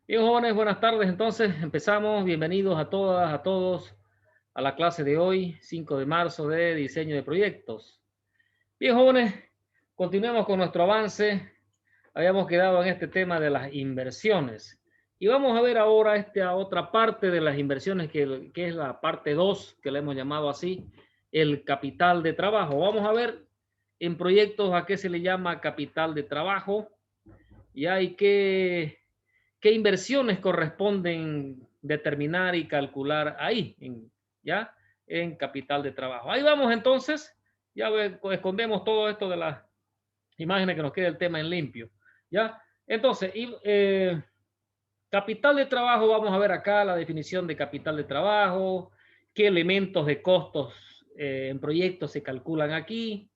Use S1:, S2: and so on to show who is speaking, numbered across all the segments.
S1: Bien, jóvenes, buenas tardes. Entonces, empezamos. Bienvenidos a todas, a todos a la clase de hoy, 5 de marzo, de diseño de proyectos. Bien, jóvenes, continuemos con nuestro avance. Habíamos quedado en este tema de las inversiones. Y vamos a ver ahora esta otra parte de las inversiones, que es la parte 2, que le hemos llamado así, el capital de trabajo. Vamos a ver en proyectos a qué se le llama capital de trabajo y hay qué inversiones corresponden determinar y calcular ahí, ¿ya? En capital de trabajo. Ahí vamos entonces, ya escondemos todo esto de las imágenes que nos quede el tema en limpio, ¿ya? Entonces, capital de trabajo, vamos a ver acá la definición de capital de trabajo, qué elementos de costos en proyectos se calculan aquí,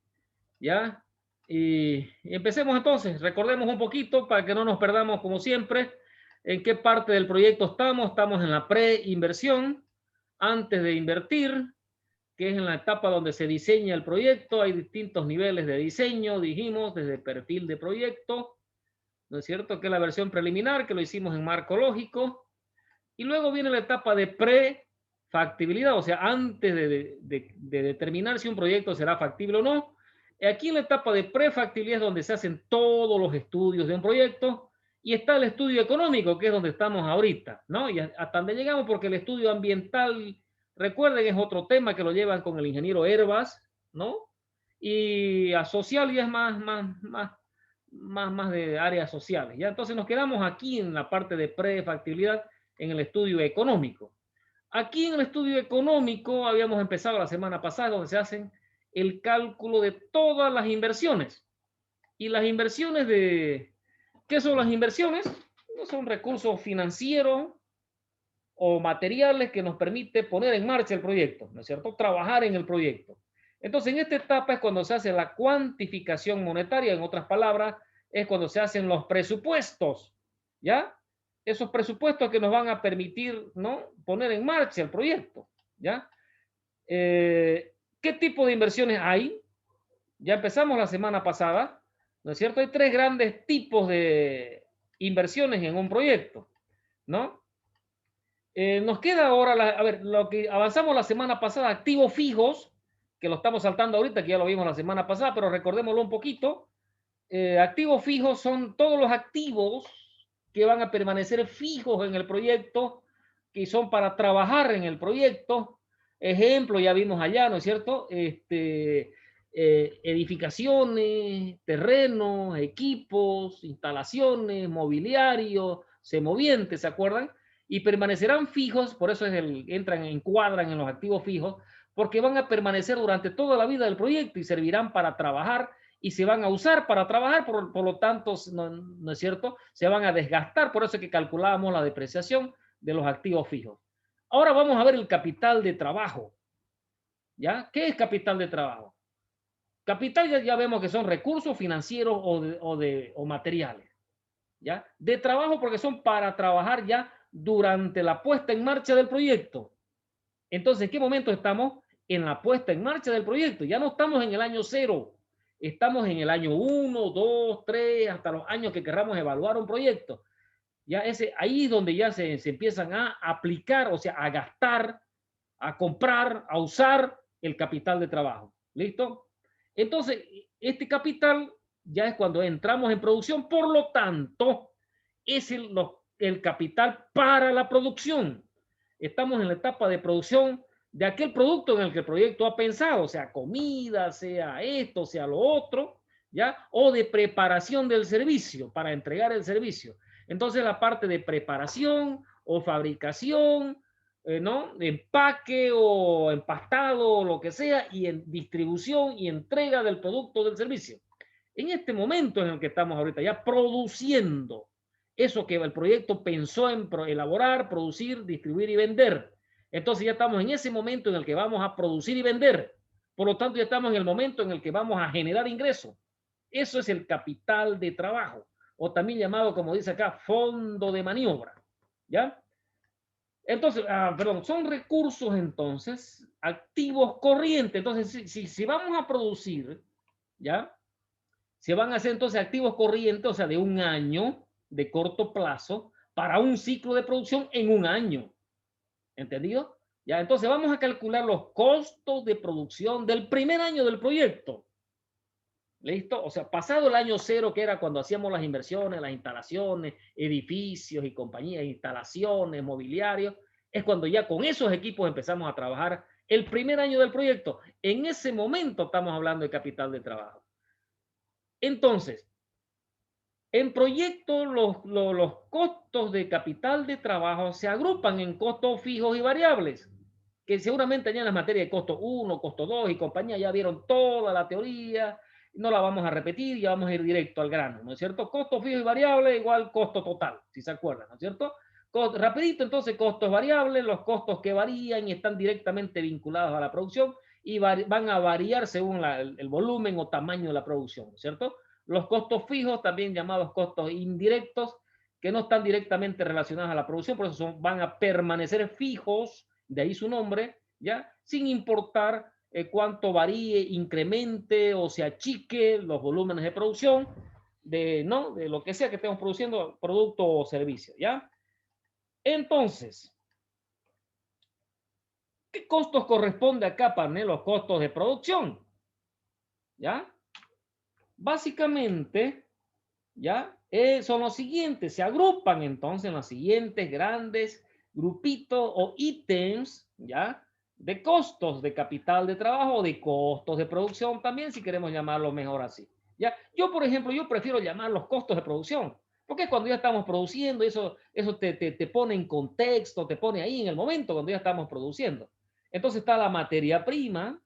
S1: ¿ya? Y empecemos entonces, recordemos un poquito para que no nos perdamos como siempre en qué parte del proyecto estamos. Estamos en la preinversión, antes de invertir, que es en la etapa donde se diseña el proyecto. Hay distintos niveles de diseño, dijimos, desde perfil de proyecto, ¿no es cierto? Que es la versión preliminar, que lo hicimos en marco lógico. Y luego viene la etapa de prefactibilidad, o sea, antes de determinar si un proyecto será factible o no. Aquí en la etapa de prefactibilidad es donde se hacen todos los estudios de un proyecto y está el estudio económico, que es donde estamos ahorita, ¿no? Y hasta donde llegamos, porque el estudio ambiental, recuerden, es otro tema que lo llevan con el ingeniero Herbas, ¿no? Y a social ya es más de áreas sociales, ¿ya? Entonces nos quedamos aquí en la parte de prefactibilidad en el estudio económico. Aquí en el estudio económico habíamos empezado la semana pasada donde se hacen el cálculo de todas las inversiones. Y las inversiones de... ¿Qué son las inversiones? No son recursos financieros o materiales que nos permite poner en marcha el proyecto, ¿no es cierto? Trabajar en el proyecto. Entonces, en esta etapa es cuando se hace la cuantificación monetaria, en otras palabras, es cuando se hacen los presupuestos, ¿ya? Esos presupuestos que nos van a permitir, ¿no? Poner en marcha el proyecto, ¿ya? ¿Qué tipo de inversiones hay? Ya empezamos la semana pasada, ¿no es cierto? Hay tres grandes tipos de inversiones en un proyecto, ¿no? Nos queda ahora, a ver, lo que avanzamos la semana pasada, activos fijos, que lo estamos saltando ahorita, que ya lo vimos la semana pasada, pero recordémoslo un poquito. Activos fijos son todos los activos que van a permanecer fijos en el proyecto, que son para trabajar en el proyecto. Ejemplo, ya vimos allá, ¿no es cierto? Edificaciones, terrenos, equipos, instalaciones, mobiliario, semovientes, ¿se acuerdan? Y permanecerán fijos, por eso encuadran en los activos fijos, porque van a permanecer durante toda la vida del proyecto y servirán para trabajar y se van a usar para trabajar, por lo tanto, no es cierto, se van a desgastar, por eso es que calculábamos la depreciación de los activos fijos. Ahora vamos a ver el capital de trabajo, ¿ya? ¿Qué es capital de trabajo? Capital ya vemos que son recursos financieros o materiales, ¿ya? De trabajo porque son para trabajar ya durante la puesta en marcha del proyecto. Entonces, ¿en qué momento estamos? En la puesta en marcha del proyecto. Ya no estamos en el año cero, estamos en el año 1, 2, 3, hasta los años que queramos evaluar un proyecto. Ya ahí es donde ya se empiezan a aplicar, o sea, a gastar, a comprar, a usar el capital de trabajo. ¿Listo? Entonces, este capital ya es cuando entramos en producción, por lo tanto, es el capital para la producción. Estamos en la etapa de producción de aquel producto en el que el proyecto ha pensado, sea comida, sea esto, sea lo otro, ¿ya? O de preparación del servicio, para entregar el servicio. Entonces, la parte de preparación o fabricación, ¿no? Empaque o empastado o lo que sea, y en distribución y entrega del producto del servicio. En este momento en el que estamos ahorita, ya produciendo eso que el proyecto pensó en elaborar, producir, distribuir y vender. Entonces ya estamos en ese momento en el que vamos a producir y vender. Por lo tanto, ya estamos en el momento en el que vamos a generar ingresos. Eso es el capital de trabajo, o también llamado, como dice acá, fondo de maniobra. ¿Ya? Entonces, perdón, son recursos entonces activos corrientes. Entonces, si vamos a producir, ¿ya? Se van a hacer entonces activos corrientes, o sea, de un año, de corto plazo, para un ciclo de producción en un año. ¿Entendido? Ya, entonces vamos a calcular los costos de producción del primer año del proyecto. ¿Listo? O sea, pasado el año cero, que era cuando hacíamos las inversiones, las instalaciones, edificios y compañías, instalaciones, mobiliarios, es cuando ya con esos equipos empezamos a trabajar el primer año del proyecto. En ese momento estamos hablando de capital de trabajo. Entonces, en proyectos los costos de capital de trabajo se agrupan en costos fijos y variables, que seguramente ya en la materia de costo 1, costo 2 y compañía ya vieron toda la teoría, no la vamos a repetir, ya vamos a ir directo al grano, ¿no es cierto? Costo fijo y variable igual costo total, si se acuerdan, ¿no es cierto? Rapidito, entonces, costos variables, los costos que varían y están directamente vinculados a la producción y van a variar según el volumen o tamaño de la producción, ¿no es cierto? Los costos fijos, también llamados costos indirectos, que no están directamente relacionados a la producción, por eso van a permanecer fijos, de ahí su nombre, ¿ya? Sin importar cuánto varíe, incremente o se achique los volúmenes de producción ¿no? De lo que sea que estemos produciendo, producto o servicio, ¿ya? Entonces, ¿qué costos corresponde acá, para los costos de producción? ¿Ya? Básicamente, ¿ya? Son los siguientes, se agrupan entonces en los siguientes grandes grupitos o ítems, ¿ya? De costos de capital de trabajo o de costos de producción también, si queremos llamarlo mejor así, ¿ya? Yo, por ejemplo, yo prefiero llamar los costos de producción, porque cuando ya estamos produciendo, eso te pone en contexto, te pone ahí en el momento cuando ya estamos produciendo. Entonces está la materia prima.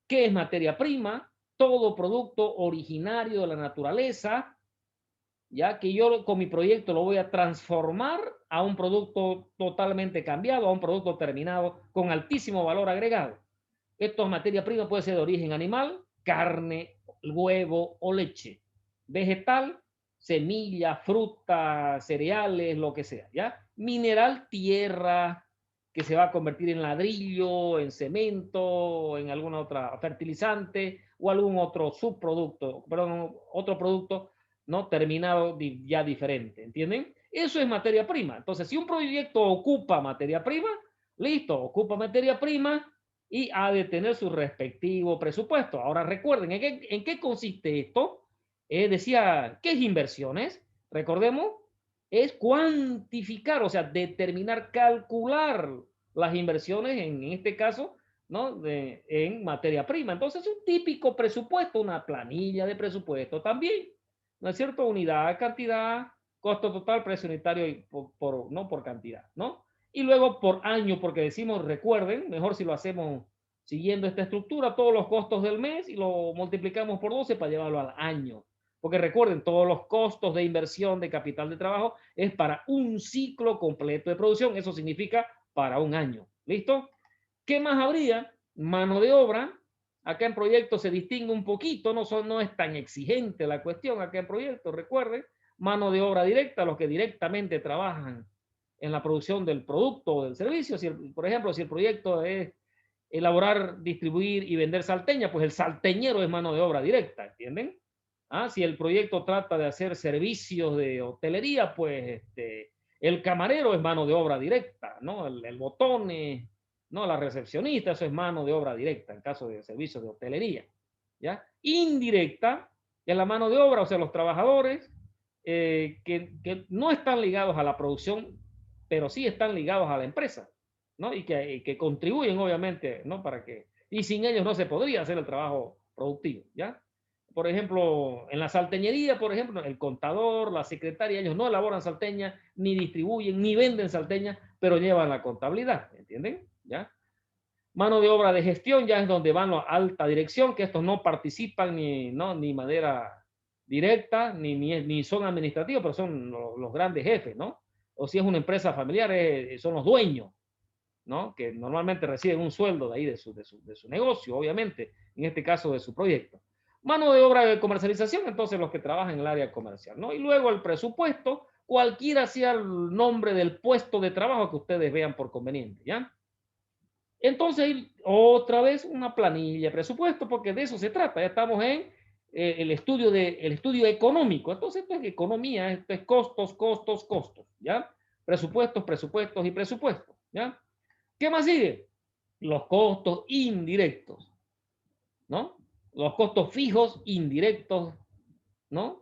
S1: ¿Qué es materia prima? Todo producto originario de la naturaleza, ya que yo con mi proyecto lo voy a transformar a un producto totalmente cambiado, a un producto terminado con altísimo valor agregado. Esto es materia prima, puede ser de origen animal, carne, huevo o leche. Vegetal, semilla, fruta, cereales, lo que sea, ¿ya? Mineral, tierra, que se va a convertir en ladrillo, en cemento, en alguna otra fertilizante o algún otro subproducto, perdón, otro producto no terminado ya diferente, ¿entienden? Eso es materia prima. Entonces, si un proyecto ocupa materia prima, listo, ocupa materia prima y ha de tener su respectivo presupuesto. Ahora recuerden, ¿en qué consiste esto? Decía, ¿qué es inversiones? Recordemos, es cuantificar, o sea, determinar, calcular las inversiones, en este caso, ¿no? En materia prima. Entonces, un típico presupuesto, una planilla de presupuesto también, ¿no es cierto? Unidad, cantidad, costo total, precio unitario no por cantidad, ¿no? Y luego por año, porque decimos, recuerden, mejor si lo hacemos siguiendo esta estructura, todos los costos del mes y lo multiplicamos por 12 para llevarlo al año. Porque recuerden, todos los costos de inversión de capital de trabajo es para un ciclo completo de producción. Eso significa para un año. ¿Listo? ¿Qué más habría? Mano de obra. Acá en proyecto se distingue un poquito, no es tan exigente la cuestión acá en proyecto, recuerden. Mano de obra directa, los que directamente trabajan en la producción del producto o del servicio. Por ejemplo, si el proyecto es elaborar, distribuir y vender salteña, pues el salteñero es mano de obra directa, ¿entienden? Si el proyecto trata de hacer servicios de hotelería, pues el camarero es mano de obra directa, ¿no? El botón, ¿no? La recepcionista, eso es mano de obra directa en caso de servicios de hotelería, ¿ya? Indirecta es la mano de obra, o sea, los trabajadores que no están ligados a la producción, pero sí están ligados a la empresa, ¿no? Y que contribuyen, obviamente, ¿no? Y sin ellos no se podría hacer el trabajo productivo, ¿ya? Por ejemplo, en la salteñería, por ejemplo, el contador, la secretaria, ellos no elaboran salteña, ni distribuyen, ni venden salteña, pero llevan la contabilidad, ¿entienden? ¿Ya? Mano de obra de gestión ya es donde van la alta dirección, que estos no participan ni manera directa, ni son administrativos, pero son los grandes jefes, ¿no? O si es una empresa familiar, son los dueños, ¿no? Que normalmente reciben un sueldo de ahí de su negocio, obviamente, en este caso de su proyecto. Mano de obra de comercialización, entonces los que trabajan en el área comercial, ¿no? Y luego el presupuesto, cualquiera sea el nombre del puesto de trabajo que ustedes vean por conveniente, ¿ya? Entonces, otra vez una planilla de presupuesto, porque de eso se trata. Ya estamos en el estudio económico. Entonces, esto es economía, esto es costos, costos, costos, ¿ya? presupuestos, presupuestos y presupuestos. ¿Ya? ¿Qué más sigue? Los costos indirectos, ¿no? Los costos fijos indirectos, ¿no?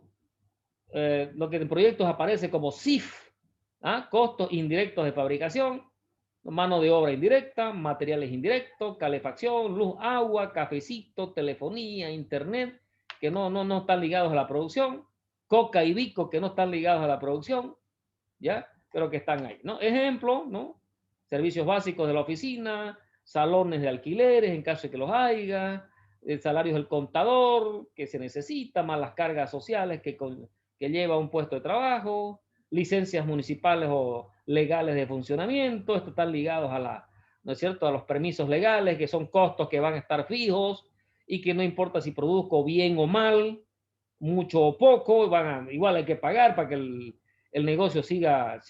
S1: Lo que en proyectos aparece como CIF, ¿ah? Costos indirectos de fabricación, mano de obra indirecta, materiales indirectos, calefacción, luz, agua, cafecito, telefonía, internet, que no están ligados a la producción, coca y bico que no están ligados a la producción, ¿ya? Pero que están ahí, ¿no? Ejemplo, ¿no? Servicios básicos de la oficina, salones de alquileres en caso de que los haya, salarios del contador que se necesita, más las cargas sociales que lleva un puesto de trabajo, licencias municipales o legales de funcionamiento, esto están ligados a la, ¿no es cierto?, a los permisos legales, que son costos que van a estar fijos y que no importa si produzco bien o mal, mucho o poco, igual hay que pagar para que el negocio siga,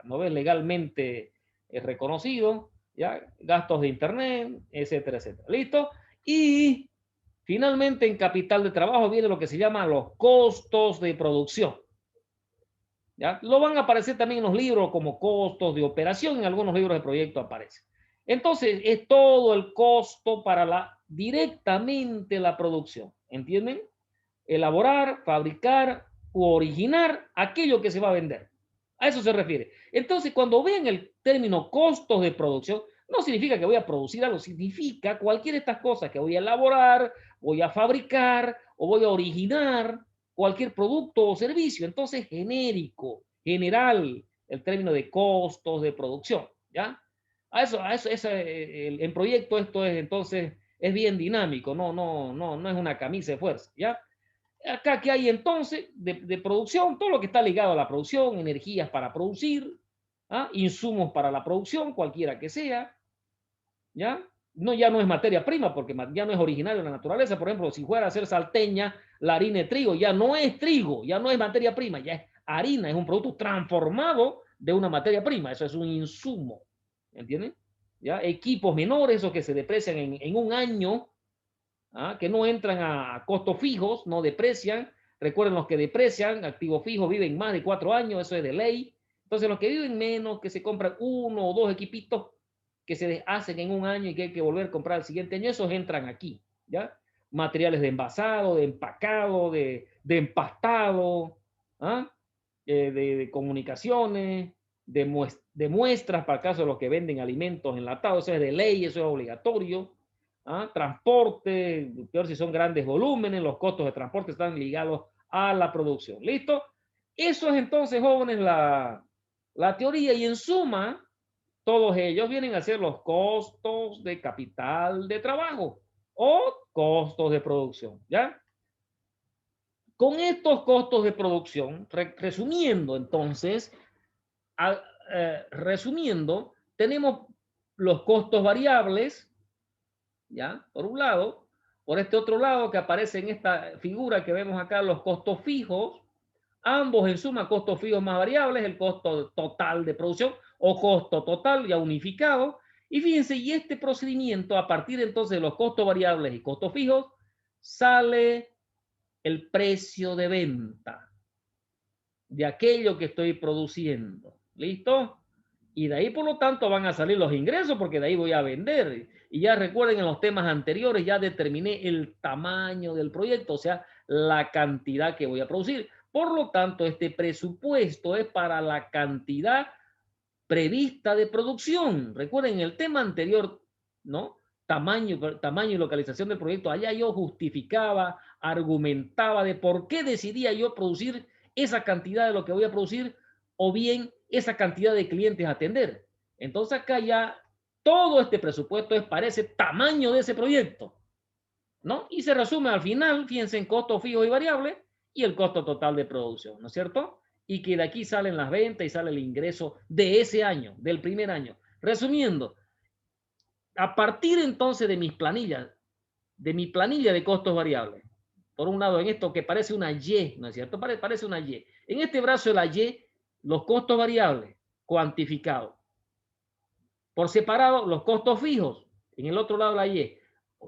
S1: ¿no ves?, legalmente reconocido, ¿ya? Gastos de internet, etcétera, etcétera. ¿Listo? Y finalmente en capital de trabajo viene lo que se llama los costos de producción. ¿Ya? Lo van a aparecer también en los libros como costos de operación, en algunos libros de proyecto aparece. Entonces, es todo el costo para directamente la producción. ¿Entienden? Elaborar, fabricar u originar aquello que se va a vender. A eso se refiere. Entonces, cuando vean el término costos de producción, no significa que voy a producir algo, significa cualquiera de estas cosas que voy a elaborar, voy a fabricar o voy a originar cualquier producto o servicio. Entonces, genérico, general, el término de costos de producción, ¿ya? En proyecto esto es, entonces, es bien dinámico, no es una camisa de fuerza, ¿ya? Acá que hay entonces de producción, todo lo que está ligado a la producción, energías para producir, ¿ah? Insumos para la producción, cualquiera que sea, ¿ya? No, ya no es materia prima porque ya no es originario de la naturaleza. Por ejemplo, si fuera a ser salteña, la harina de trigo ya no es trigo, ya no es materia prima, ya es harina, es un producto transformado de una materia prima, eso es un insumo, ¿entienden? ¿Ya? Equipos menores, esos que se deprecian en un año, ¿ah? Que no entran a costos fijos, no deprecian. Recuerden, los que deprecian, activos fijos, viven más de 4 años, eso es de ley. Entonces, los que viven menos, que se compran uno o dos equipitos que se hacen en un año y que hay que volver a comprar el siguiente año, esos entran aquí, ¿ya? Materiales de envasado, de empacado, de empastado, ¿ah? De comunicaciones, de muestras para el caso de los que venden alimentos enlatados, eso es de ley, eso es obligatorio. ¿Ah? Transporte, peor si son grandes volúmenes, los costos de transporte están ligados a la producción. ¿Listo? Eso es entonces, jóvenes, la teoría y en suma, todos ellos vienen a ser los costos de capital de trabajo o costos de producción, ¿ya? Con estos costos de producción, resumiendo entonces, resumiendo, tenemos los costos variables, ¿ya? Por un lado. Por este otro lado que aparece en esta figura que vemos acá, los costos fijos, ambos en suma costos fijos más variables, el costo total de producción o costo total ya unificado. Y fíjense, y este procedimiento, a partir entonces de los costos variables y costos fijos, sale el precio de venta de aquello que estoy produciendo. ¿Listo? Y de ahí, por lo tanto, van a salir los ingresos porque de ahí voy a vender. Y ya recuerden, en los temas anteriores ya determiné el tamaño del proyecto, o sea, la cantidad que voy a producir. Por lo tanto, este presupuesto es para la cantidad prevista de producción. Recuerden, el tema anterior, ¿no? Tamaño y localización del proyecto. Allá yo justificaba, argumentaba de por qué decidía yo producir esa cantidad de lo que voy a producir o bien esa cantidad de clientes a atender. Entonces acá ya todo este presupuesto es para ese tamaño de ese proyecto, ¿no? Y se resume al final, fíjense, en costos fijos y variables y el costo total de producción, ¿no es cierto? Y que de aquí salen las ventas y sale el ingreso de ese año, del primer año. Resumiendo, a partir entonces de mi planilla de costos variables, por un lado en esto que parece una Y, ¿no es cierto? Parece una Y. En este brazo de la Y, los costos variables cuantificados. Por separado, los costos fijos. En el otro lado de la Y.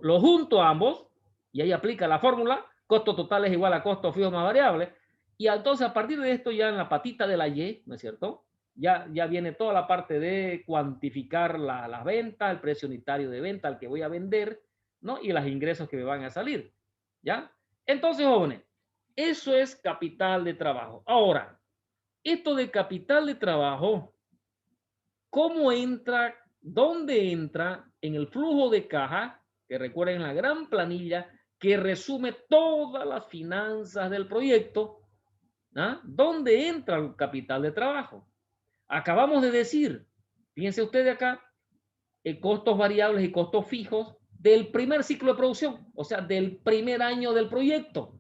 S1: Lo junto a ambos, y ahí aplica la fórmula, costo total es igual a costo fijo más variable. Y entonces a partir de esto ya en la patita de la Y, ¿no es cierto? ya viene toda la parte de cuantificar la venta, el precio unitario de venta al que voy a vender, ¿no? Y los ingresos que me van a salir, ¿ya? Entonces, jóvenes, eso es capital de trabajo. Ahora, esto de capital de trabajo, ¿cómo entra? ¿Dónde entra en el flujo de caja? Que recuerden la gran planilla que resume todas las finanzas del proyecto. ¿Ah? ¿Dónde entra el capital de trabajo? Acabamos de decir, fíjense ustedes acá, costos variables y costos fijos del primer ciclo de producción, o sea, del primer año del proyecto.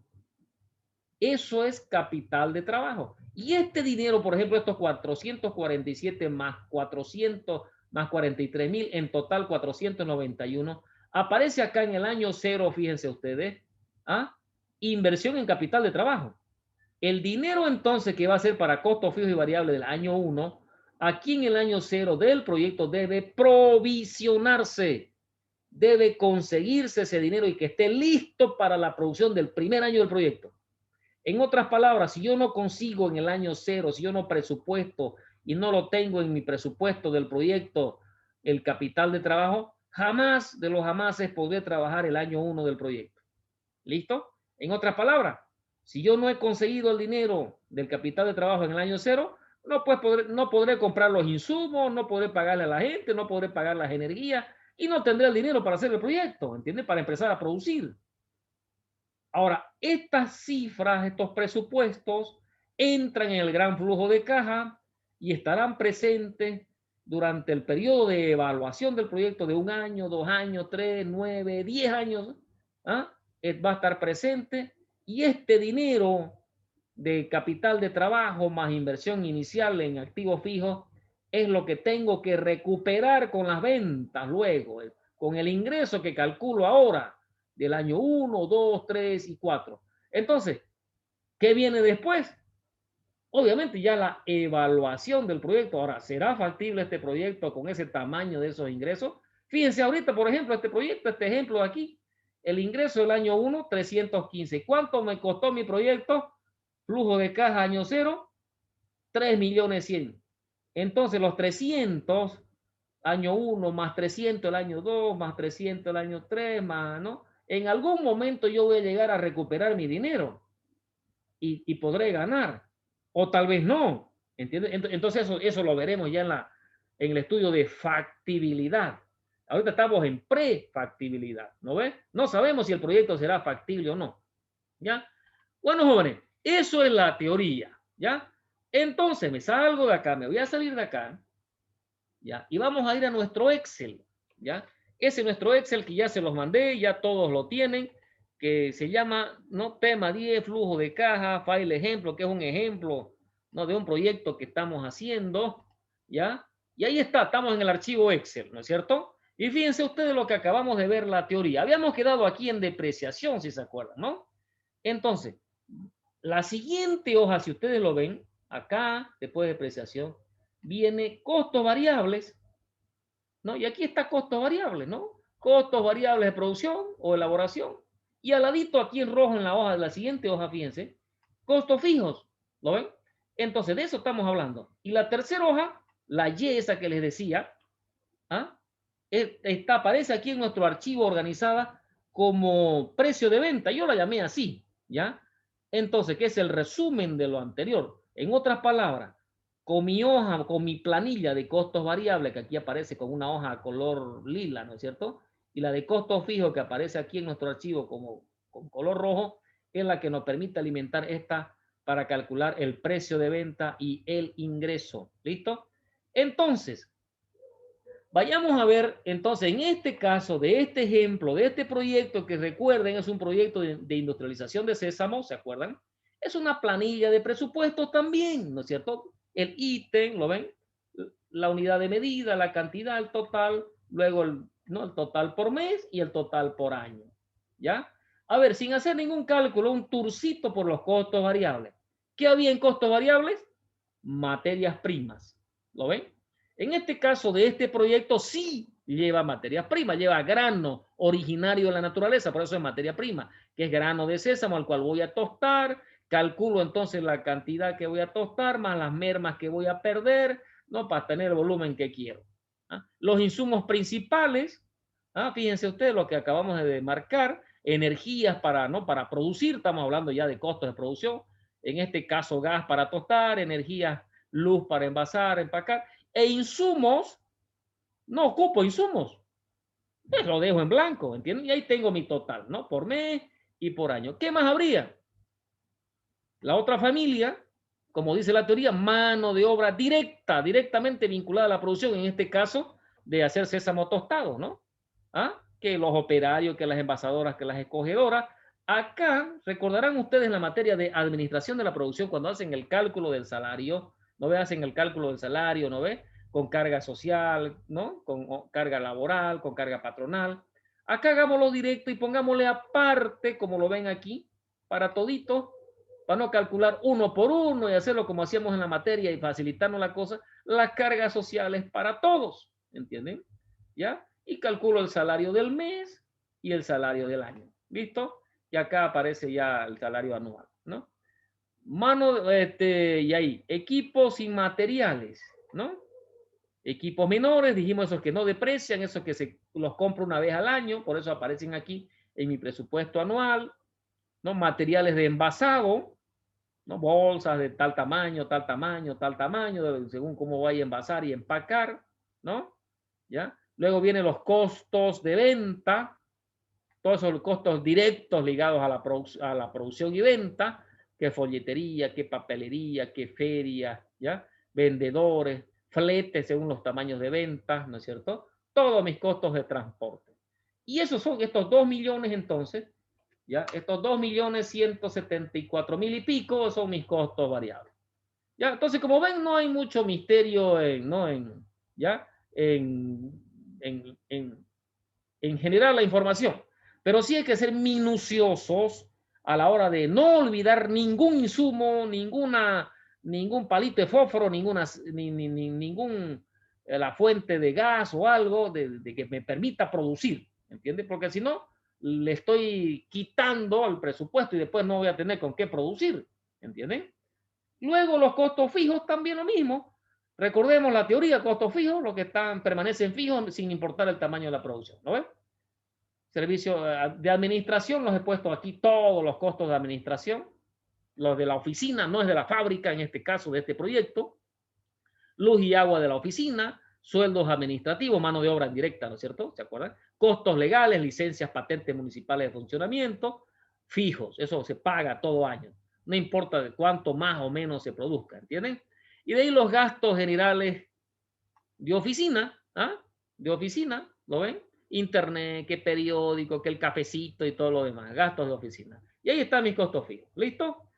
S1: Eso es capital de trabajo. Y este dinero, por ejemplo, estos 447 más 400 más 43,000, en total 491, aparece acá en el año cero, fíjense ustedes, ¿ah? Inversión en capital de trabajo. El dinero entonces que va a ser para costos fijos y variables del año 1, aquí en el año 0 del proyecto debe provisionarse, debe conseguirse ese dinero y que esté listo para la producción del primer año del proyecto. En otras palabras, si yo no consigo en el año 0, si yo no presupuesto y no lo tengo en mi presupuesto del proyecto, el capital de trabajo, jamás de los jamases podré trabajar el año 1 del proyecto. ¿Listo? En otras palabras, si yo no he conseguido el dinero del capital de trabajo en el año 0, no podré comprar los insumos, no podré pagarle a la gente, no podré pagar las energías y no tendré el dinero para hacer el proyecto, ¿entiendes? Para empezar a producir. Ahora, estas cifras, estos presupuestos, entran en el gran flujo de caja y estarán presentes durante el periodo de evaluación del proyecto de 1 año, 2 años, 3, 9, 10 años. ¿Ah? Va a estar presente y este dinero de capital de trabajo más inversión inicial en activos fijos es lo que tengo que recuperar con las ventas luego, con el ingreso que calculo ahora del año 1, 2, 3 y 4. Entonces, ¿qué viene después? Obviamente ya la evaluación del proyecto. Ahora, ¿será factible este proyecto con ese tamaño de esos ingresos? Fíjense ahorita, por ejemplo, este proyecto, este ejemplo de aquí, el ingreso del año 1, 315. ¿Cuánto me costó mi proyecto? Flujo de caja año 0, 3.100.000. Entonces, los 300, año 1, más 300 el año 2, más 300 el año 3, más, ¿no? En algún momento yo voy a llegar a recuperar mi dinero y podré ganar. O tal vez no. ¿Entiendes? Entonces eso lo veremos ya en el estudio de factibilidad. Ahorita estamos en prefactibilidad, ¿no ves? No sabemos si el proyecto será factible o no. ¿Ya? Bueno, jóvenes, eso es la teoría. ¿Ya? Entonces me salgo de acá, me voy a salir de acá. ¿Ya? Y vamos a ir a nuestro Excel. ¿Ya? Ese es nuestro Excel que ya se los mandé, ya todos lo tienen, que se llama, ¿no? Tema 10, flujo de caja, file ejemplo, que es un ejemplo, ¿no? De un proyecto que estamos haciendo, ¿ya? Y ahí está, estamos en el archivo Excel, ¿no es cierto? Y fíjense ustedes lo que acabamos de ver la teoría. Habíamos quedado aquí en depreciación, si se acuerdan, ¿no? Entonces, la siguiente hoja, si ustedes lo ven, acá, después de depreciación, viene costos variables, ¿no? Y aquí está costos variables, ¿no? Costos variables de producción o elaboración. Y al ladito, aquí en rojo en la hoja de la siguiente hoja, fíjense, costos fijos, ¿lo ven? Entonces, de eso estamos hablando. Y la tercera hoja, la Y esa que les decía, ¿ah? Aparece aquí en nuestro archivo organizada como precio de venta. Yo la llamé así, ¿ya? Entonces, ¿qué es el resumen de lo anterior? En otras palabras, con mi hoja, con mi planilla de costos variables, que aquí aparece con una hoja color lila, ¿no es cierto? Y la de costos fijos, que aparece aquí en nuestro archivo como con color rojo, es la que nos permite alimentar esta para calcular el precio de venta y el ingreso. ¿Listo? Entonces, vayamos a ver, entonces, en este caso, de este ejemplo, de este proyecto, que recuerden, es un proyecto de industrialización de sésamo, ¿se acuerdan? Es una planilla de presupuesto también, ¿no es cierto? El ítem, ¿lo ven? La unidad de medida, la cantidad, el total, luego ¿no? El total por mes y el total por año, ¿ya? A ver, sin hacer ningún cálculo, un tourcito por los costos variables. ¿Qué había en costos variables? Materias primas, ¿lo ven? En este caso de este proyecto sí lleva materias primas, lleva grano originario de la naturaleza, por eso es materia prima, que es grano de sésamo al cual voy a tostar, calculo entonces la cantidad que voy a tostar más las mermas que voy a perder, ¿no? Para tener el volumen que quiero. ¿Ah? Los insumos principales, fíjense ustedes lo que acabamos de marcar, energías para, ¿no? Para producir, estamos hablando ya de costos de producción, en este caso gas para tostar, energía, luz para envasar, empacar, e insumos, no ocupo insumos, pues lo dejo en blanco, ¿entienden? Y ahí tengo mi total, ¿no? Por mes y por año. ¿Qué más habría? La otra familia, como dice la teoría, mano de obra directa, directamente vinculada a la producción, en este caso de hacer sésamo tostado, ¿no? Que los operarios, que las envasadoras, que las escogedoras. Acá, recordarán ustedes en la materia de administración de la producción, cuando hacen el cálculo del salario, ¿no ve? Hacen el cálculo del salario, ¿no ve? Con carga social, ¿no? Con carga laboral, con carga patronal. Acá hagámoslo directo y pongámosle aparte, como lo ven aquí, para todito, para no calcular uno por uno y hacerlo como hacíamos en la materia y facilitarnos la cosa, las cargas sociales para todos, ¿entienden? ¿Ya? Y calculo el salario del mes y el salario del año, ¿listo? Y acá aparece ya el salario anual, ¿no? Y ahí, equipos y materiales, ¿no? Equipos menores, dijimos esos que no deprecian, esos que se los compro una vez al año, por eso aparecen aquí en mi presupuesto anual, ¿no? Materiales de envasado, ¿no? Bolsas de tal tamaño, tal tamaño, tal tamaño, según cómo vaya a envasar y empacar, ¿no? ¿Ya? Luego vienen los costos de venta, todos esos costos directos ligados a la producción y venta, que folletería, que papelería, que feria, ¿ya? Vendedores, fletes según los tamaños de venta, ¿no es cierto? Todos mis costos de transporte. Y esos son estos 2 millones entonces, ¿ya? Estos 2.174.000 y pico son mis costos variables. ¿Ya? Entonces, como ven, no hay mucho misterio en, ¿no? ¿Ya? En generar la información, pero sí hay que ser minuciosos a la hora de no olvidar ningún insumo, ningún palito de fósforo, ningún la fuente de gas o algo de que me permita producir, ¿entiendes? Porque si no, le estoy quitando al presupuesto y después no voy a tener con qué producir, ¿entienden? Luego los costos fijos también lo mismo. Recordemos la teoría, costos fijos, los que permanecen fijos sin importar el tamaño de la producción, ¿no ven? Servicio de administración, los he puesto aquí todos los costos de administración, los de la oficina, no es de la fábrica en este caso de este proyecto, luz y agua de la oficina, sueldos administrativos, mano de obra directa, ¿no es cierto? ¿Se acuerdan? Costos legales, licencias, patentes municipales de funcionamiento, fijos, eso se paga todo año, no importa de cuánto más o menos se produzca, ¿entienden? Y de ahí los gastos generales de oficina, de oficina, ¿lo ven? Internet, que periódico, que el cafecito y todo lo demás, gastos de oficina. Y ahí están mis costos fijos, ¿listo?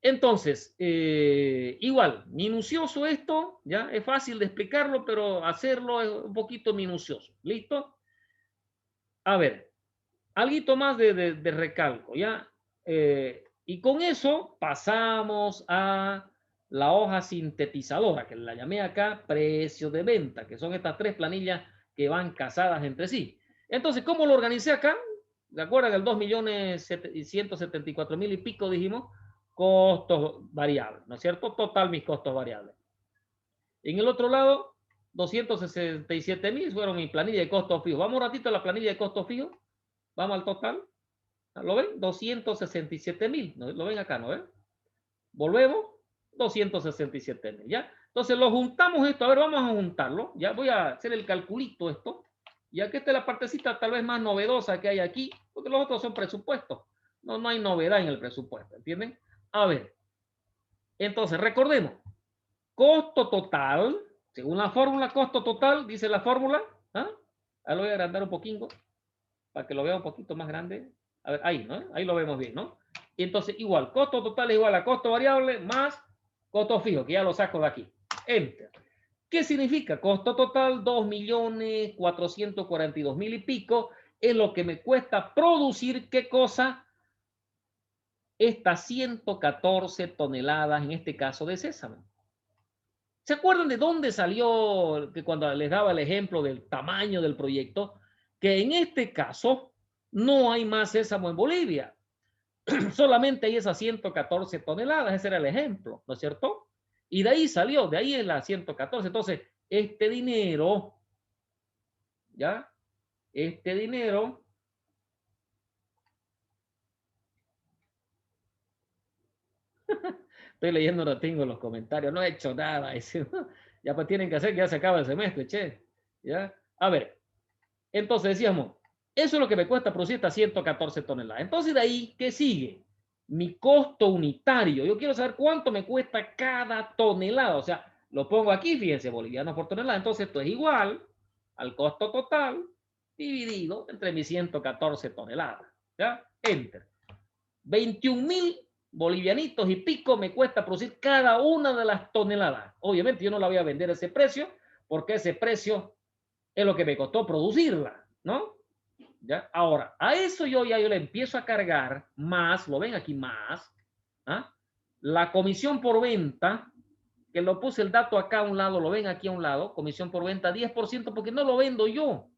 S1: Entonces, igual, minucioso esto, ¿ya? Es fácil de explicarlo, pero hacerlo es un poquito minucioso, ¿listo? A ver, algo más de recalco, ¿ya? Y con eso pasamos a la hoja sintetizadora, que la llamé acá precio de venta, que son estas tres planillas que van casadas entre sí. Entonces, ¿cómo lo organicé acá? ¿De acuerdo? El 2.174.000 y pico dijimos, costos variables, ¿no es cierto? Total mis costos variables. En el otro lado, 267.000 fueron mi planilla de costos fijos. Vamos un ratito a la planilla de costos fijos. Vamos al total. ¿Lo ven? 267.000. ¿Lo ven acá? ¿No ven? Volvemos. 267.000. ¿Ya? Entonces lo juntamos esto. A ver, vamos a juntarlo. Ya voy a hacer el calculito esto. Ya que esta es la partecita tal vez más novedosa que hay aquí. Porque los otros son presupuestos. No hay novedad en el presupuesto. ¿Entienden? A ver. Entonces, recordemos. Costo total. Según la fórmula, costo total, dice la fórmula. Ahí lo voy a agrandar un poquito. Para que lo vea un poquito más grande. A ver, ahí, ¿no? Ahí lo vemos bien, ¿no? Y entonces, igual, costo total es igual a costo variable más costo fijo, que ya lo saco de aquí. Enter. ¿Qué significa? Costo total, 2.442.000 y pico, es lo que me cuesta producir, ¿qué cosa? Estas 114 toneladas, en este caso, de sésamo. ¿Se acuerdan de dónde salió, que cuando les daba el ejemplo del tamaño del proyecto? Que en este caso no hay más sésamo en Bolivia. Solamente hay esas 114 toneladas, ese era el ejemplo, ¿no es cierto? Y de ahí salió, de ahí es la 114. Entonces, este dinero, ¿ya? Este dinero, estoy leyendo, no tengo los comentarios, no he hecho nada. Ya pues tienen que hacer que ya se acaba el semestre, che. ¿Ya? A ver, entonces decíamos, eso es lo que me cuesta producir estas 114 toneladas. Entonces de ahí, ¿qué sigue? Mi costo unitario. Yo quiero saber cuánto me cuesta cada tonelada. O sea, lo pongo aquí, fíjense, bolivianos por tonelada. Entonces esto es igual al costo total dividido entre mis 114 toneladas. ¿Ya? Enter. 21.000 bolivianitos y pico me cuesta producir cada una de las toneladas. Obviamente yo no la voy a vender a ese precio porque ese precio es lo que me costó producirla, ¿no? ¿Ya? Ahora, a eso yo le empiezo a cargar más, lo ven aquí más, ¿ah? La comisión por venta, que lo puse el dato acá a un lado, lo ven aquí a un lado, comisión por venta 10% porque no lo vendo yo.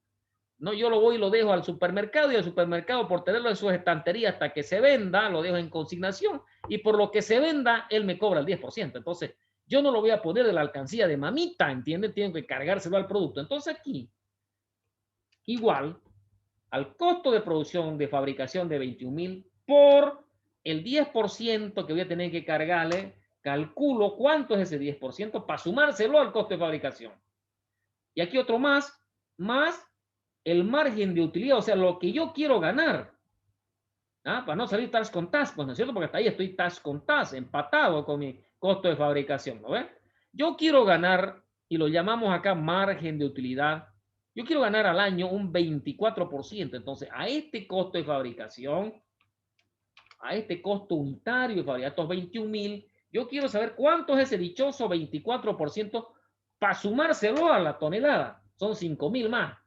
S1: No, yo lo voy y lo dejo al supermercado y el supermercado por tenerlo en sus estanterías hasta que se venda, lo dejo en consignación y por lo que se venda, él me cobra el 10%. Entonces, yo no lo voy a poner de la alcancía de mamita, ¿entienden? Tienen que cargárselo al producto. Entonces aquí, igual, al costo de producción de fabricación de 21.000 por el 10% que voy a tener que cargarle, calculo cuánto es ese 10% para sumárselo al costo de fabricación. Y aquí otro más el margen de utilidad, o sea, lo que yo quiero ganar. ¿Ah? Para no salir tas con tas, pues no es cierto, porque hasta ahí estoy tas con tas, empatado con mi costo de fabricación, ¿no ves? Yo quiero ganar, y lo llamamos acá margen de utilidad, yo quiero ganar al año un 24%. Entonces, a este costo de fabricación, a este costo unitario de fabricación, estos 21.000, yo quiero saber cuánto es ese dichoso 24% para sumárselo a la tonelada. Son 5.000 más.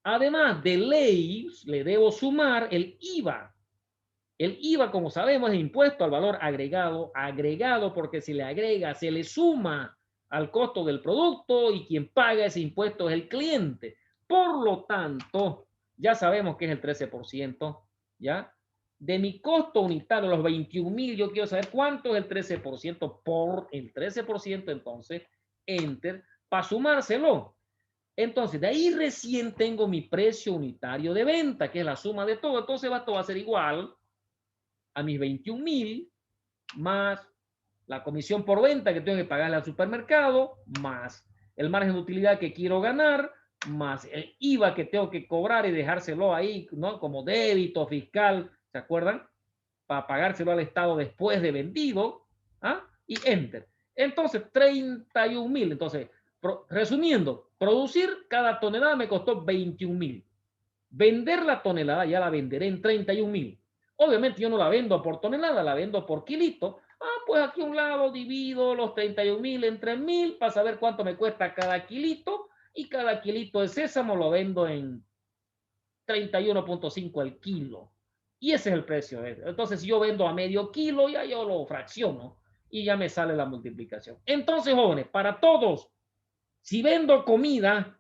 S1: Además de ley, le debo sumar el IVA. El IVA, como sabemos, es impuesto al valor agregado, agregado porque se le agrega, se le suma al costo del producto y quien paga ese impuesto es el cliente. Por lo tanto, ya sabemos que es el 13%, ¿ya? De mi costo unitario, los 21.000, yo quiero saber cuánto es el 13% por el 13%, entonces, enter, para sumárselo. Entonces, de ahí recién tengo mi precio unitario de venta, que es la suma de todo. Entonces, todo va a ser igual a mis 21.000 más la comisión por venta que tengo que pagarle al supermercado, más el margen de utilidad que quiero ganar, más el IVA que tengo que cobrar y dejárselo ahí, ¿no? Como débito fiscal, ¿se acuerdan? Para pagárselo al Estado después de vendido, ¿ah? Y enter. Entonces, 31.000. Entonces, resumiendo, producir cada tonelada me costó 21.000. Vender la tonelada ya la venderé en 31.000. Obviamente yo no la vendo por tonelada, la vendo por kilito. Pues aquí a un lado divido los 31.000 entre 1.000 para saber cuánto me cuesta cada kilito. Y cada kilito de sésamo lo vendo en 31.5 el kilo. Y ese es el precio. Entonces, si yo vendo a medio kilo, ya yo lo fracciono y ya me sale la multiplicación. Entonces, jóvenes, para todos, si vendo comida,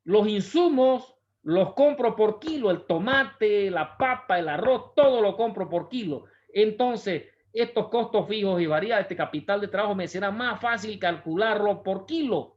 S1: los insumos los compro por kilo, el tomate, la papa, el arroz, todo lo compro por kilo. Entonces, estos costos fijos y variables, este capital de trabajo, me será más fácil calcularlo por kilo.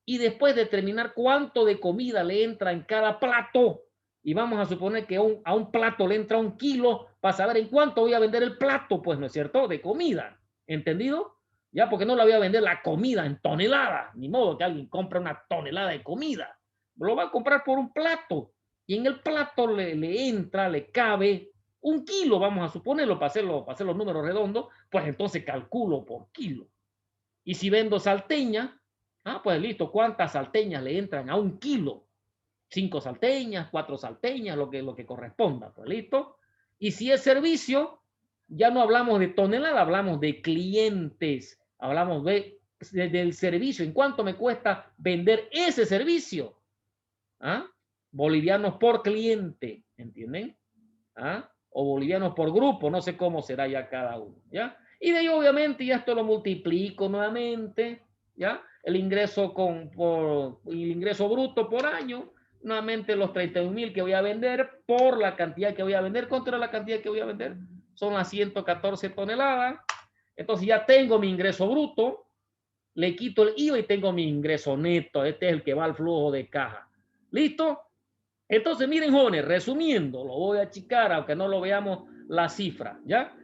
S1: Y después determinar cuánto de comida le entra en cada plato. Y vamos a suponer que a un plato le entra 1 kilo para saber en cuánto voy a vender el plato, pues, ¿no es cierto? De comida. ¿Entendido? Ya, porque no la voy a vender la comida en toneladas. Ni modo que alguien compre una tonelada de comida. Lo va a comprar por un plato. Y en el plato le entra, le cabe 1 kilo, vamos a suponerlo, para hacer los números redondos, pues entonces calculo por kilo. Y si vendo salteña, pues listo, ¿cuántas salteñas le entran a 1 kilo? 5 salteñas, 4 salteñas, lo que corresponda, pues listo. Y si es servicio, ya no hablamos de tonelada, hablamos de clientes, hablamos del servicio. ¿En cuánto me cuesta vender ese servicio? Bolivianos por cliente, ¿entienden? O bolivianos por grupo, no sé cómo será ya cada uno, ¿ya? Y de ahí obviamente ya esto lo multiplico nuevamente, ¿ya? El ingreso el ingreso bruto por año, nuevamente los 31.000 que voy a vender por la cantidad que voy a vender contra la cantidad que voy a vender, son las 114 toneladas. Entonces ya tengo mi ingreso bruto, le quito el IVA y tengo mi ingreso neto. Este es el que va al flujo de caja. ¿Listo? Entonces, miren, jóvenes, resumiendo, lo voy a achicar, aunque no lo veamos la cifra, ¿ya?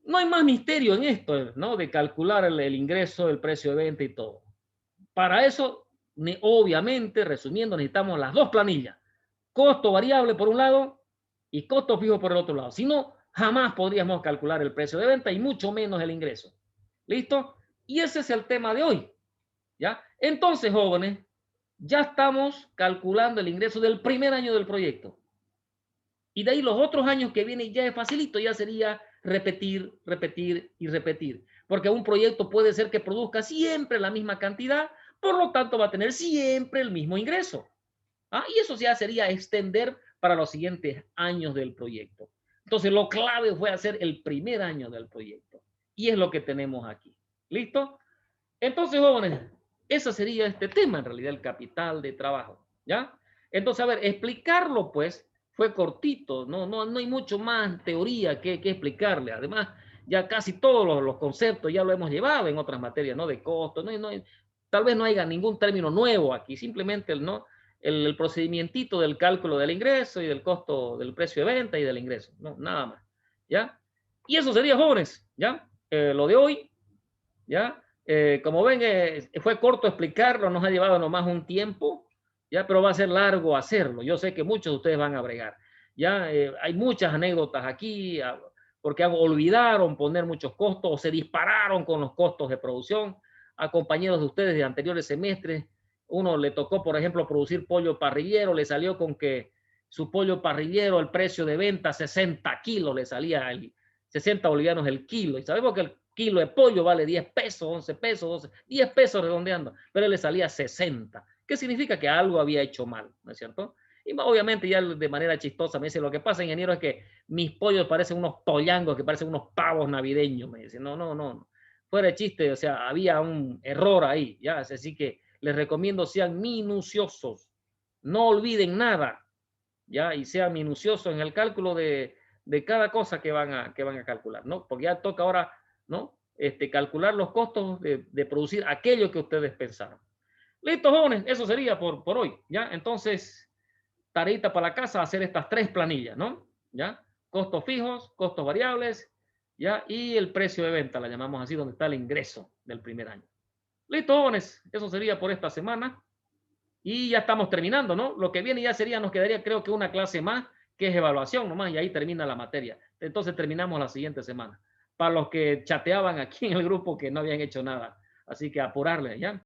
S1: No hay más misterio en esto, ¿no? De calcular el ingreso, el precio de venta y todo. Para eso, obviamente, resumiendo, necesitamos las dos planillas. Costo variable por un lado y costo fijo por el otro lado. Si no, jamás podríamos calcular el precio de venta y mucho menos el ingreso. ¿Listo? Y ese es el tema de hoy. ¿Ya? Entonces, jóvenes, ya estamos calculando el ingreso del primer año del proyecto. Y de ahí los otros años que vienen ya es facilito, ya sería repetir, repetir y repetir. Porque un proyecto puede ser que produzca siempre la misma cantidad, por lo tanto va a tener siempre el mismo ingreso. ¿Ah? Y eso ya sería extender para los siguientes años del proyecto. Entonces, lo clave fue hacer el primer año del proyecto. Y es lo que tenemos aquí. ¿Listo? Entonces, jóvenes, ese sería este tema, en realidad, el capital de trabajo. ¿Ya? Entonces, a ver, explicarlo, pues, fue cortito. No hay mucho más teoría que explicarle. Además, ya casi todos los conceptos ya lo hemos llevado en otras materias, ¿no? De costo. Tal vez no haya ningún término nuevo aquí. Simplemente el procedimiento del cálculo del ingreso y del costo del precio de venta y del ingreso. No, nada más. ¿Ya? Y eso sería, jóvenes. ¿Ya? Lo de hoy. ¿Ya? Como ven, fue corto explicarlo, nos ha llevado nomás un tiempo, ¿ya? Pero va a ser largo hacerlo. Yo sé que muchos de ustedes van a bregar. ¿Ya? Hay muchas anécdotas aquí, porque olvidaron poner muchos costos o se dispararon con los costos de producción. A compañeros de ustedes de anteriores semestres, uno le tocó, por ejemplo, producir pollo parrillero, le salió con que su pollo parrillero, el precio de venta, 60 kilos, le salía 60 bolivianos el kilo. Y sabemos que el kilo de pollo vale 10 pesos, 11 pesos, 12, 10 pesos redondeando, pero él le salía 60. ¿Qué significa? Que algo había hecho mal, ¿no es cierto? Y obviamente ya de manera chistosa me dice, lo que pasa, ingeniero, es que mis pollos parecen unos tollangos, que parecen unos pavos navideños. Me dice, no. Fuera de chiste, o sea, había un error ahí, ¿ya? Así que les recomiendo sean minuciosos, no olviden nada, ¿ya? Y sean minuciosos en el cálculo de cada cosa que van a calcular, ¿no? Porque ya toca ahora, ¿no? Calcular los costos de producir aquello que ustedes pensaron. Listo, jóvenes, eso sería por hoy, ¿ya? Entonces, tareita para la casa, hacer estas tres planillas, ¿no? ¿Ya? Costos fijos, costos variables, ¿ya? Y el precio de venta, la llamamos así, donde está el ingreso del primer año. Listo, jóvenes, eso sería por esta semana. Y ya estamos terminando, ¿no? Lo que viene ya sería, nos quedaría creo que una clase más, que es evaluación nomás, y ahí termina la materia. Entonces terminamos la siguiente semana. Para los que chateaban aquí en el grupo que no habían hecho nada. Así que apurarle, ¿ya?